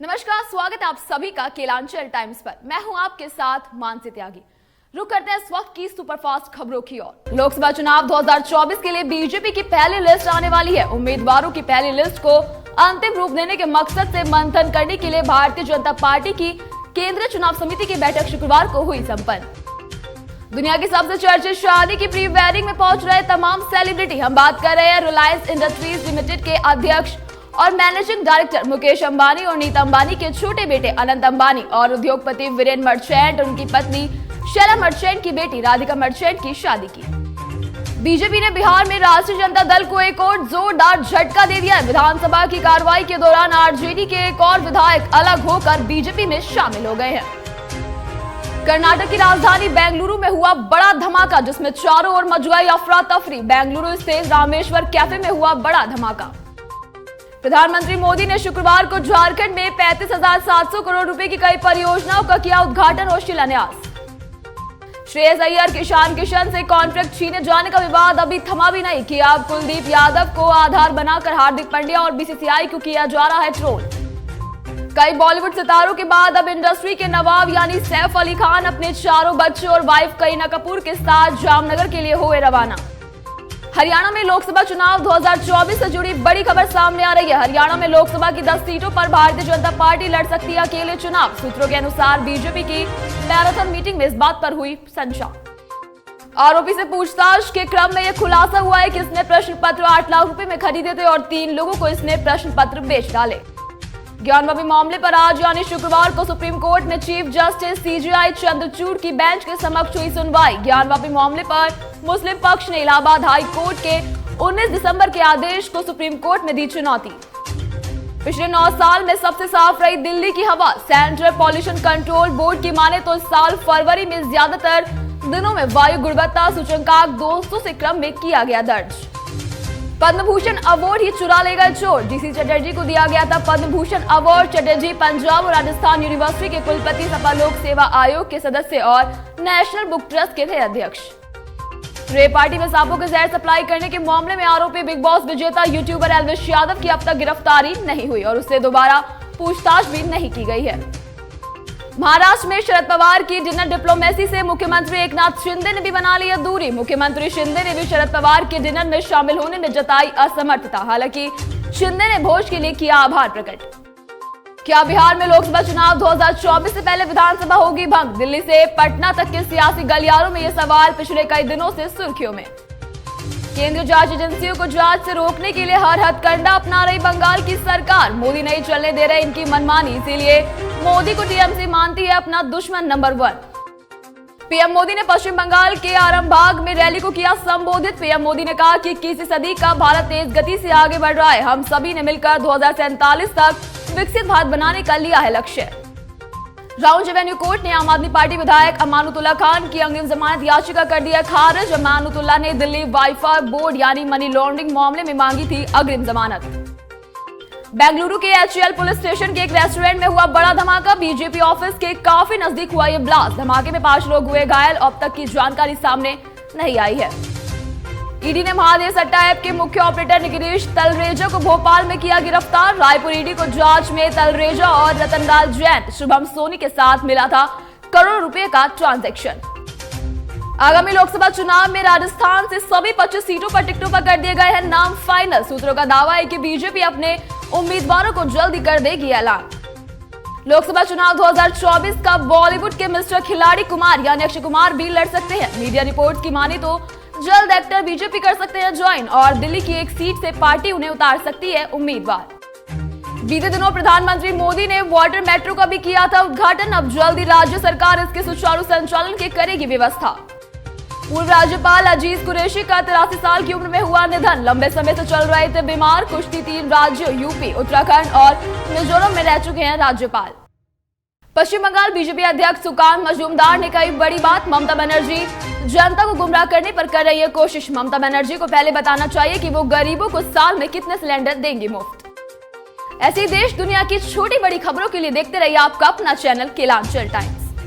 नमस्कार, स्वागत है आप सभी का केलांचल टाइम्स पर। मैं हूं आपके साथ मानसी त्यागी। रुक करते हैं इस वक्त की सुपरफास्ट खबरों की ओर। लोकसभा चुनाव 2024 के लिए बीजेपी की पहली लिस्ट आने वाली है। उम्मीदवारों की पहली लिस्ट को अंतिम रूप देने के मकसद से मंथन करने के लिए भारतीय जनता पार्टी की केंद्रीय चुनाव समिति की बैठक शुक्रवार को हुई संपन्न। दुनिया की सबसे चर्चित शादी की प्री वेडिंग में पहुंच रहे तमाम सेलिब्रिटी। हम बात कर रहे हैं रिलायंस इंडस्ट्रीज लिमिटेड के अध्यक्ष और मैनेजिंग डायरेक्टर मुकेश अंबानी और नीता अंबानी के छोटे बेटे अनंत अंबानी और उद्योगपति वीरेन मर्चेंट और उनकी पत्नी शैला मर्चेंट की बेटी राधिका मर्चेंट की शादी की। बीजेपी ने बिहार में राष्ट्रीय जनता दल को एक और जोरदार झटका दे दिया है। विधानसभा की कार्रवाई के दौरान आरजेडी के एक और विधायक अलग होकर बीजेपी में शामिल हो गए हैं। कर्नाटक की राजधानी बेंगलुरु में हुआ बड़ा धमाका, जिसमें चारों ओर मच गई अफरा तफरी। बेंगलुरु स्थित रामेश्वर कैफे में हुआ बड़ा धमाका। प्रधानमंत्री मोदी ने शुक्रवार को झारखंड में 35,700 करोड़ रुपए की कई परियोजनाओं का किया उद्घाटन और शिलान्यास। श्रेयस अय्यर किसान किशन से कॉन्ट्रैक्ट छीने जाने का विवाद अभी थमा भी नहीं किया। अब कुलदीप यादव को आधार बनाकर हार्दिक पांड्या और बीसीसीआई को किया जा रहा है ट्रोल। कई बॉलीवुड सितारों के बाद अब इंडस्ट्री के नवाब यानी सैफ अली खान अपने चारों बच्चों और वाइफ करीना कपूर के साथ जामनगर के लिए हुए रवाना। हरियाणा में लोकसभा चुनाव 2024 से जुड़ी बड़ी खबर सामने आ रही है। हरियाणा में लोकसभा की 10 सीटों पर भारतीय जनता पार्टी लड़ सकती है अकेले चुनाव। सूत्रों के अनुसार बीजेपी की मैराथन मीटिंग में इस बात पर हुई समीक्षा। आरोपी से पूछताछ के क्रम में यह खुलासा हुआ है कि इसने प्रश्न पत्र 8 लाख रुपए में खरीदे थे और 3 लोगों को इसने प्रश्न पत्र बेच डाले। ज्ञानवापी मामले पर आज यानी शुक्रवार को सुप्रीम कोर्ट में चीफ जस्टिस सीजेआई चंद्रचूड़ की बेंच के समक्ष हुई सुनवाई। ज्ञानवापी मामले पर मुस्लिम पक्ष ने इलाहाबाद हाई कोर्ट के 19 दिसंबर के आदेश को सुप्रीम कोर्ट में दी चुनौती। पिछले 9 साल में सबसे साफ रही दिल्ली की हवा। सेंट्रल पॉल्यूशन कंट्रोल बोर्ड की माने तो इस साल फरवरी में ज्यादातर दिनों में वायु गुणवत्ता सूचकांक 200 से क्रम में किया गया दर्ज। पद्म भूषण अवार्ड ही चुरा ले गए चोर। जीसी चटर्जी को दिया गया था पद्म भूषण अवार्ड। चटर्जी पंजाब और राजस्थान यूनिवर्सिटी के कुलपति, सपा लोक सेवा आयोग के सदस्य और नेशनल बुक ट्रस्ट के थे अध्यक्ष। रेप पार्टी में सांपों के जहर सप्लाई करने के मामले में आरोपी बिग बॉस विजेता यूट्यूबर एल्विश यादव की अब तक गिरफ्तारी नहीं हुई और उससे दोबारा पूछताछ भी नहीं की गई है। महाराष्ट्र में शरद पवार की डिनर डिप्लोमेसी से मुख्यमंत्री एकनाथ शिंदे ने भी बना ली दूरी। मुख्यमंत्री शिंदे ने भी शरद पवार के डिनर में शामिल होने में जताई असमर्थता। हालांकि शिंदे ने भोज के लिए किया आभार प्रकट। क्या बिहार में लोकसभा चुनाव 2024 से पहले विधानसभा होगी भंग? दिल्ली से पटना तक के सियासी गलियारों में यह सवाल पिछले कई दिनों से सुर्खियों में। केंद्रीय जांच एजेंसियों को जांच से रोकने के लिए हर हथकंडा अपना रही बंगाल की सरकार। मोदी नहीं चलने दे रहे इनकी मनमानी, इसीलिए मोदी को टीएमसी मानती है अपना दुश्मन नंबर 1। पीएम मोदी ने पश्चिम बंगाल के आरामबाग में रैली को किया संबोधित। पीएम मोदी ने कहा कि 21वीं सदी का भारत तेज गति से आगे बढ़ रहा है। हम सभी ने मिलकर 2047 तक विकसित भारत बनाने का लिया है लक्ष्य। राउंड एवेन्यू कोर्ट ने आम आदमी पार्टी विधायक अमानुतुल्ला खान की अग्रिम जमानत याचिका कर दिया खारिज। अमानुतुल्ला ने दिल्ली वाइफा बोर्ड यानी मनी लॉन्ड्रिंग मामले में मांगी थी अग्रिम जमानत। बेंगलुरु के एचएएल पुलिस स्टेशन के एक रेस्टोरेंट में हुआ बड़ा धमाका। बीजेपी ऑफिस के काफी नजदीक हुआ यह ब्लास्ट। धमाके में 5 लोग हुए घायल। अब तक की जानकारी सामने नहीं आई है। ईडी ने महादेव सट्टा ऐप के मुख्य ऑपरेटर निगिरीश तलरेजा को भोपाल में किया गिरफ्तार। रायपुर ईडी को जांच में तलरेजा और रतनलाल जैन, शुभम सोनी के साथ मिला था करोड़ों रुपए का ट्रांजैक्शन। आगामी लोकसभा चुनाव में राजस्थान से सभी 25 सीटों पर टिकटों पर कर दिए गए हैं नाम फाइनल। सूत्रों का दावा है कि बीजेपी अपने उम्मीदवारों को जल्दी कर देगी ऐलान। लोकसभा चुनाव 2024 का बॉलीवुड के मिस्टर खिलाड़ी कुमार यानी अक्षय कुमार भी लड़ सकते हैं। मीडिया रिपोर्ट की माने तो जल्द एक्टर बीजेपी कर सकते हैं ज्वाइन और दिल्ली की एक सीट से पार्टी उन्हें उतार सकती है उम्मीदवार। बीते दिनों प्रधानमंत्री मोदी ने वाटर मेट्रो का भी किया था उद्घाटन। अब जल्दी राज्य सरकार इसके सुचारू संचालन की करेगी व्यवस्था। पूर्व राज्यपाल अजीज कुरैशी का 83 साल की उम्र में हुआ निधन। लंबे समय से चल रहे थे बीमार। कुश्ती 3 राज्यों यूपी, उत्तराखंड और मिजोरम में रह चुके हैं राज्यपाल। पश्चिम बंगाल बीजेपी अध्यक्ष सुकांत मजूमदार ने कही बड़ी बात। ममता बनर्जी जनता को गुमराह करने पर कर रही है कोशिश। ममता बनर्जी को पहले बताना चाहिए कि वो गरीबों को साल में कितने सिलेंडर देंगी मुफ्त। ऐसी देश दुनिया की छोटी बड़ी खबरों के लिए देखते रहिए आपका अपना चैनल केलांचल टाइम्स।